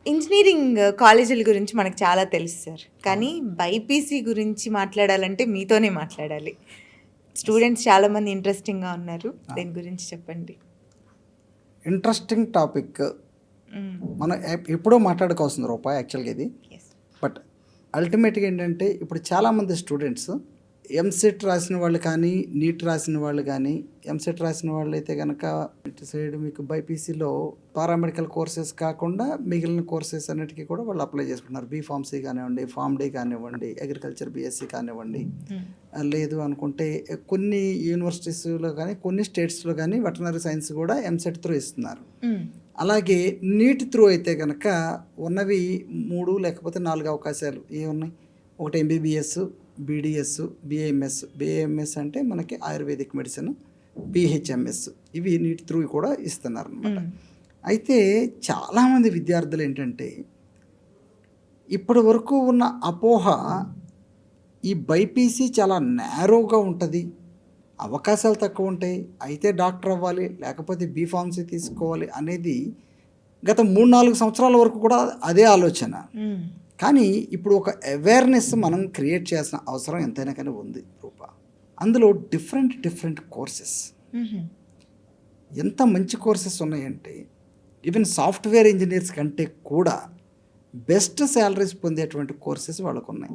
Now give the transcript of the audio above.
Engineering కాలేజీల గురించి మనకు చాలా తెలుసు సార్. కానీ బైపీసీ గురించి మాట్లాడాలంటే మీతోనే మాట్లాడాలి. స్టూడెంట్స్ చాలామంది ఇంట్రెస్టింగ్‌గా ఉన్నారు. దీని గురించి చెప్పండి. Interesting topic. హ్మ్. మనం ఎప్పుడో మాట్లాడుకోవాల్సిన రూపాయి యాక్చువల్గా ఇది. యెస్. బట్ అల్టిమేట్గా ఏంటంటే ఇప్పుడు చాలామంది స్టూడెంట్స్ ఎంసెట్ రాసిన వాళ్ళు కానీ నీట్ రాసిన వాళ్ళు కానీ ఎంసెట్ రాసిన వాళ్ళు అయితే కనుక ఇటు సైడ్ మీకు బైపీసీలో పారామెడికల్ కోర్సెస్ కాకుండా మిగిలిన కోర్సెస్ అన్నిటికీ కూడా వాళ్ళు అప్లై చేసుకుంటున్నారు. బీఫార్మసీ కానివ్వండి, ఫార్మ్ డి కానివ్వండి, అగ్రికల్చర్ బీఎస్సీ కానివ్వండి, లేదు అనుకుంటే కొన్ని యూనివర్సిటీస్లో కానీ కొన్ని స్టేట్స్లో కానీ వెటనరీ సైన్స్ కూడా ఎంసెట్ త్రూ ఇస్తున్నారు. అలాగే నీట్ త్రూ అయితే కనుక ఉన్నవి 3 లేకపోతే 4 అవకాశాలు ఏమున్నాయి. ఒకటి ఎంబీబీఎస్, బీడిఎస్, బిఏఎంఎస్ అంటే మనకి ఆయుర్వేదిక్ మెడిసిన్, బిహెచ్ఎంఎస్, ఇవి నీట్ త్రూ కూడా ఇస్తున్నారు అనమాట. అయితే చాలామంది విద్యార్థులు ఏంటంటే ఇప్పటి వరకు ఉన్న అపోహ ఈ బైపీసీ చాలా నేరోగా ఉంటుంది, అవకాశాలు తక్కువ ఉంటాయి, అయితే డాక్టర్ అవ్వాలి లేకపోతే బీఫార్మసీ తీసుకోవాలి అనేది గత 3-4 సంవత్సరాల వరకు కూడా అదే ఆలోచన. కానీ ఇప్పుడు ఒక అవేర్నెస్ మనం క్రియేట్ చేయాల్సిన అవసరం ఎంతైనా కానీ ఉంది రూప. అందులో డిఫరెంట్ కోర్సెస్, ఎంత మంచి కోర్సెస్ ఉన్నాయంటే ఈవెన్ సాఫ్ట్వేర్ ఇంజనీర్స్ కంటే కూడా బెస్ట్ శాలరీస్ పొందేటువంటి కోర్సెస్ వాళ్ళకు ఉన్నాయి.